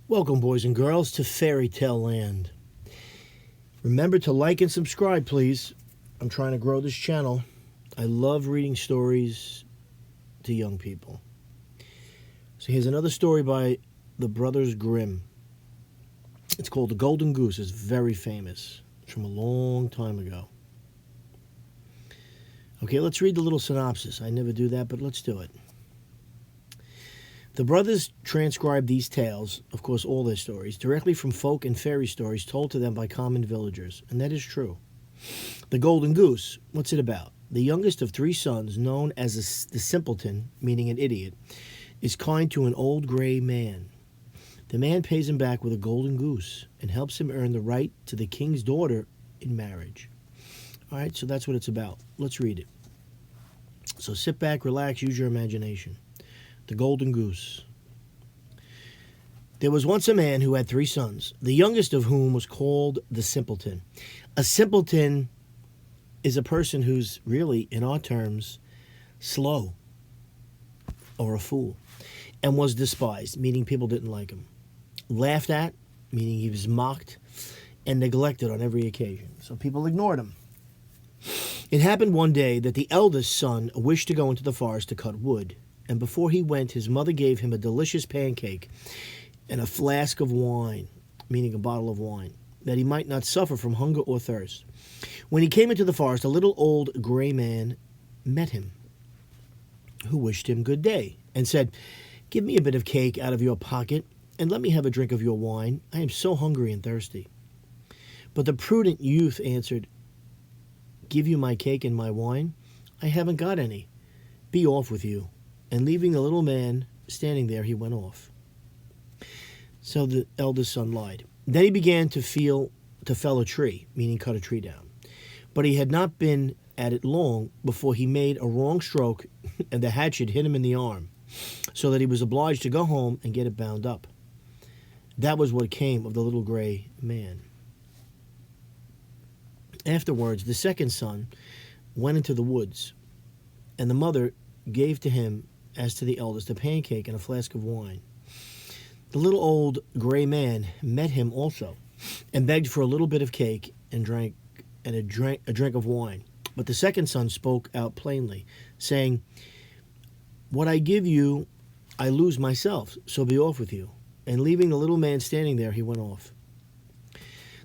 Welcome, boys and girls, to Fairy Tale Land. Remember to like and subscribe, please. I'm trying to grow this channel. I love reading stories to young people. So here's another story by the brothers Grimm. It's called The Golden Goose. It's very famous. It's from a long time ago. Okay, let's read the little synopsis. I never do that, but let's do it. The brothers transcribed these tales, of course all their stories, directly from folk and fairy stories told to them by common villagers, and that is true. The Golden Goose, what's it about? The youngest of three sons, known as the Simpleton, meaning an idiot, is kind to an old gray man. The man pays him back with a golden goose and helps him earn the right to the king's daughter in marriage. All right, so that's what it's about. Let's read it. So sit back, relax, use your imagination. The Golden Goose. There was once a man who had three sons, the youngest of whom was called the Simpleton. A simpleton is a person who's really, in our terms, slow or a fool, and was despised, meaning people didn't like him. Laughed at, meaning he was mocked, and neglected on every occasion, so people ignored him. It happened one day that the eldest son wished to go into the forest to cut wood, and before he went, his mother gave him a delicious pancake and a flask of wine, meaning a bottle of wine, that he might not suffer from hunger or thirst. When he came into the forest, a little old gray man met him, who wished him good day, and said, "Give me a bit of cake out of your pocket, and let me have a drink of your wine. I am so hungry and thirsty." But the prudent youth answered, "Give you my cake and my wine? I haven't got any. Be off with you." And leaving the little man standing there, he went off. So the eldest son lied. Then he began to fell a tree, meaning cut a tree down. But he had not been at it long before he made a wrong stroke, and the hatchet hit him in the arm, so that he was obliged to go home and get it bound up. That was what came of the little gray man. Afterwards, the second son went into the woods, and the mother gave to him, as to the eldest, a pancake and a flask of wine. The little old gray man met him also, and begged for a little bit of cake and a drink of wine. But the second son spoke out plainly, saying, "What I give you, I lose myself, so be off with you." And leaving the little man standing there, he went off.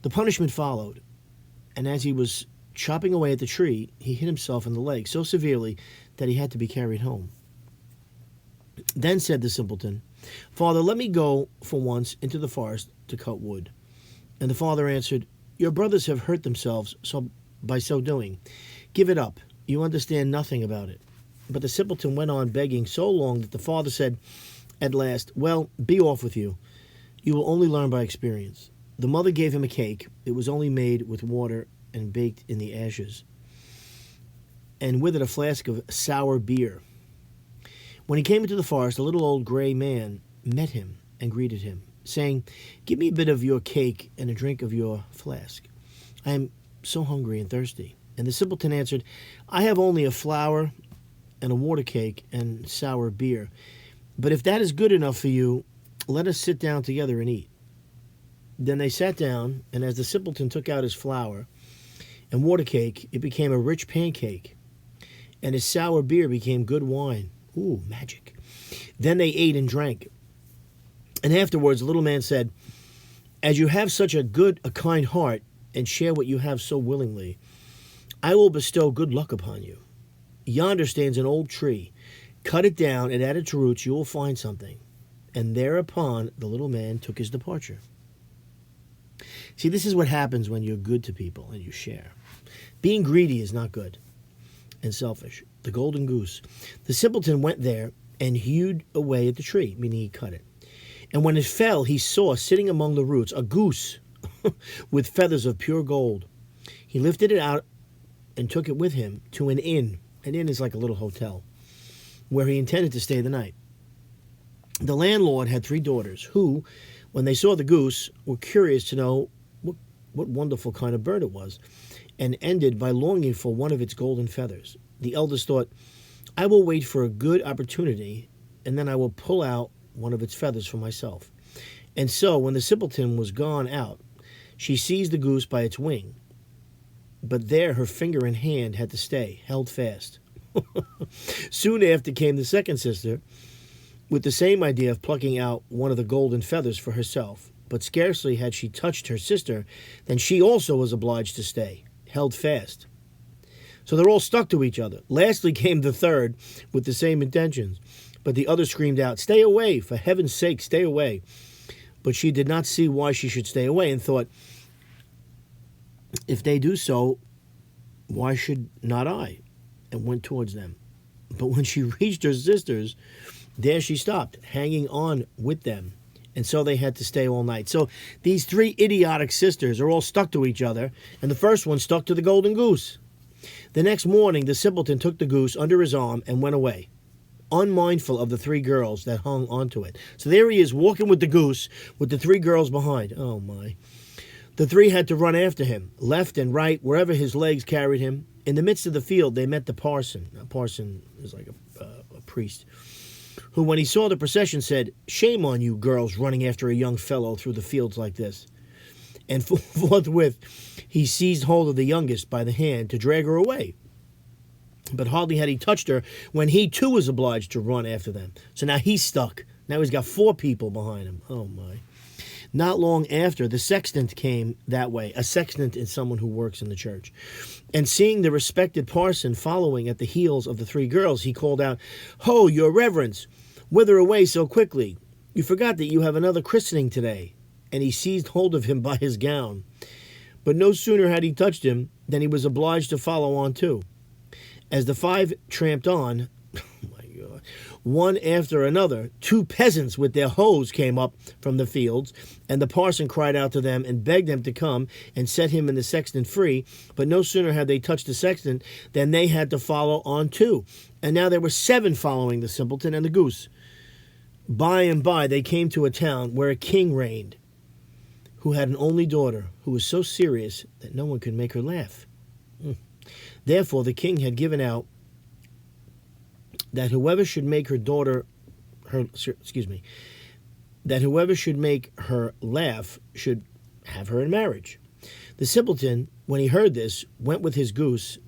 The punishment followed, and as he was chopping away at the tree, he hit himself in the leg so severely that he had to be carried home. Then said the simpleton, "Father, let me go for once into the forest to cut wood." And the father answered, "Your brothers have hurt themselves by so doing. Give it up. You understand nothing about it." But the simpleton went on begging so long that the father said at last, "Well, be off with you. You will only learn by experience." The mother gave him a cake. It was only made with water and baked in the ashes, and with it a flask of sour beer. When he came into the forest, a little old gray man met him and greeted him, saying, "Give me a bit of your cake and a drink of your flask. I am so hungry and thirsty." And the simpleton answered, "I have only a flour and a water cake and sour beer. But if that is good enough for you, let us sit down together and eat." Then they sat down, and as the simpleton took out his flour and water cake, it became a rich pancake, and his sour beer became good wine. Ooh, magic. Then they ate and drank. And afterwards the little man said, "As you have such a kind heart, and share what you have so willingly, I will bestow good luck upon you. Yonder stands an old tree. Cut it down, and at its roots you will find something." And thereupon the little man took his departure. See, this is what happens when you're good to people and you share. Being greedy is not good and selfish. The Golden Goose. The simpleton went there and hewed away at the tree, meaning he cut it. And when it fell, he saw sitting among the roots a goose with feathers of pure gold. He lifted it out and took it with him to an inn. An inn is like a little hotel, where he intended to stay the night. The landlord had three daughters who, when they saw the goose, were curious to know what wonderful kind of bird it was, and ended by longing for one of its golden feathers. The eldest thought, "I will wait for a good opportunity, and then I will pull out one of its feathers for myself." And so, when the simpleton was gone out, she seized the goose by its wing. But there her finger and hand had to stay, held fast. Soon after came the second sister, with the same idea of plucking out one of the golden feathers for herself. But scarcely had she touched her sister than she also was obliged to stay, held fast. So they're all stuck to each other. Lastly came the third, with the same intentions. But the other screamed out, "Stay away, for heaven's sake, stay away." But she did not see why she should stay away, and thought, "If they do so, why should not I?" and went towards them. But when she reached her sisters, there she stopped, hanging on with them. And so they had to stay all night. So these three idiotic sisters are all stuck to each other, and the first one stuck to the golden goose. The next morning, the simpleton took the goose under his arm and went away, unmindful of the three girls that hung onto it. So there he is, walking with the goose, with the three girls behind. Oh, my. The three had to run after him, left and right, wherever his legs carried him. In the midst of the field, they met the parson. A parson is like a priest, who, when he saw the procession, said, "Shame on you, girls, running after a young fellow through the fields like this." And forthwith he seized hold of the youngest by the hand to drag her away. But hardly had he touched her when he too was obliged to run after them. So now he's stuck. Now he's got four people behind him. Oh, my. Not long after, the sexton came that way. A sexton is someone who works in the church. And seeing the respected parson following at the heels of the three girls, he called out, "Ho, your reverence! Whither away so quickly? You forgot that you have another christening today." And he seized hold of him by his gown. But no sooner had he touched him than he was obliged to follow on too. As the five tramped on, oh my God, one after another, two peasants with their hoes came up from the fields, and the parson cried out to them and begged them to come and set him and the sexton free. But no sooner had they touched the sexton than they had to follow on too. And now there were 7 following the simpleton and the goose. By and by they came to a town where a king reigned, who had an only daughter who was so serious that no one could make her laugh. Therefore the king had given out that whoever should make her laugh should have her in marriage. The simpleton, when he heard this, went with his goose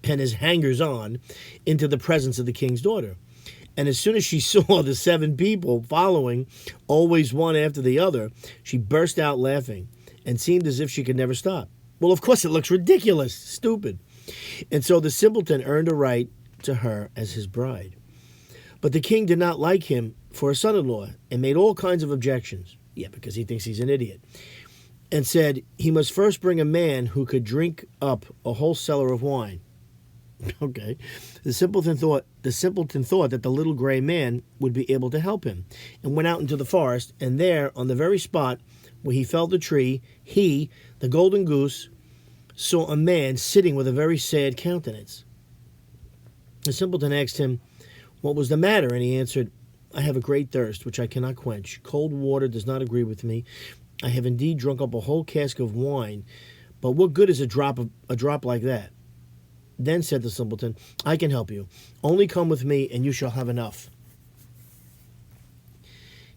and his hangers-on into the presence of the king's daughter. And as soon as she saw the 7 people following, always one after the other, she burst out laughing and seemed as if she could never stop. Well, of course, it looks ridiculous, stupid. And so the simpleton earned a right to her as his bride. But the king did not like him for a son-in-law and made all kinds of objections. Yeah, because he thinks he's an idiot. And said he must first bring a man who could drink up a whole cellar of wine. Okay. The simpleton thought that the little gray man would be able to help him, and went out into the forest, and there, on the very spot where he felled the tree, he, the golden goose, saw a man sitting with a very sad countenance. The simpleton asked him what was the matter, and he answered, "I have a great thirst, which I cannot quench. Cold water does not agree with me. I have indeed drunk up a whole cask of wine, but what good is a drop like that?" Then said the simpleton, "I can help you. Only come with me, and you shall have enough."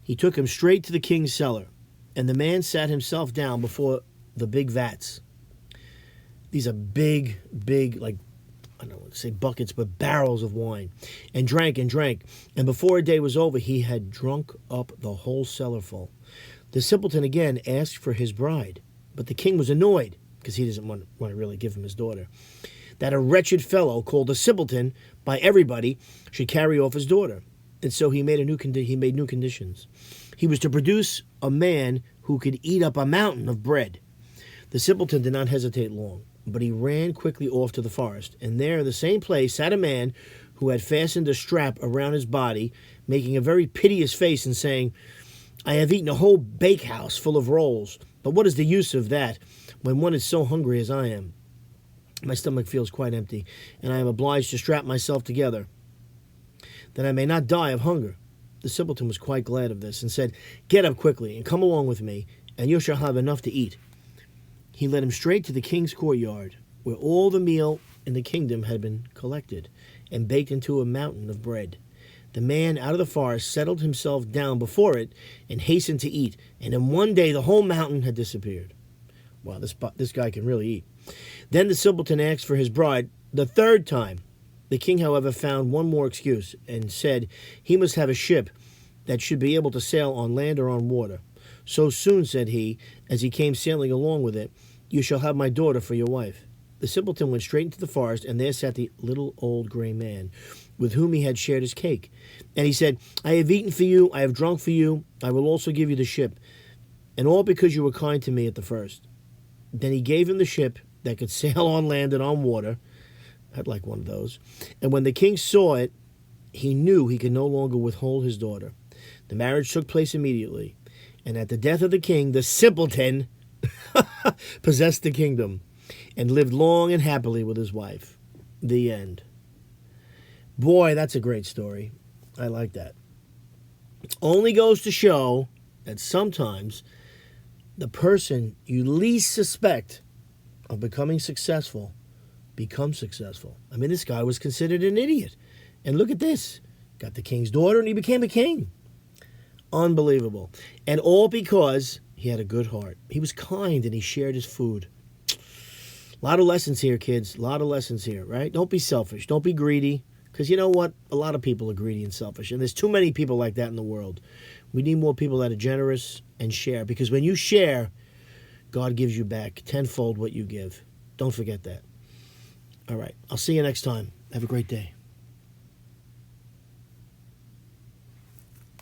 He took him straight to the king's cellar, and the man sat himself down before the big vats. These are big, like, I don't want to say buckets, but barrels of wine, and drank and drank. And before a day was over, he had drunk up the whole cellar full. The simpleton again asked for his bride, but the king was annoyed, because he doesn't want to really give him his daughter, that a wretched fellow called a simpleton by everybody should carry off his daughter. And so he made new conditions. He was to produce a man who could eat up a mountain of bread. The simpleton did not hesitate long, but he ran quickly off to the forest, and there in the same place sat a man who had fastened a strap around his body, making a very piteous face and saying, "I have eaten a whole bakehouse full of rolls, but what is the use of that when one is so hungry as I am? My stomach feels quite empty, and I am obliged to strap myself together, that I may not die of hunger." The simpleton was quite glad of this, and said, "Get up quickly, and come along with me, and you shall have enough to eat." He led him straight to the king's courtyard, where all the meal in the kingdom had been collected, and baked into a mountain of bread. The man out of the forest settled himself down before it and hastened to eat. And in one day, the whole mountain had disappeared. Wow, this guy can really eat. Then the simpleton asked for his bride the third time. The king, however, found one more excuse and said he must have a ship that should be able to sail on land or on water. So soon, said he, as he came sailing along with it, you shall have my daughter for your wife. The simpleton went straight into the forest, and there sat the little old gray man, with whom he had shared his cake. And he said, I have eaten for you, I have drunk for you, I will also give you the ship, and all because you were kind to me at the first. Then he gave him the ship that could sail on land and on water. I'd like one of those. And when the king saw it, he knew he could no longer withhold his daughter. The marriage took place immediately, and at the death of the king, the simpleton possessed the kingdom and lived long and happily with his wife. The end. Boy, that's a great story. I like that. Only goes to show that sometimes the person you least suspect of becoming successful becomes successful. I mean, this guy was considered an idiot. And look at this. Got the king's daughter and he became a king. Unbelievable. And all because he had a good heart. He was kind and he shared his food. A lot of lessons here, kids. A lot of lessons here, right? Don't be selfish. Don't be greedy. Because you know what? A lot of people are greedy and selfish. And there's too many people like that in the world. We need more people that are generous and share. Because when you share, God gives you back tenfold what you give. Don't forget that. All right. I'll see you next time. Have a great day.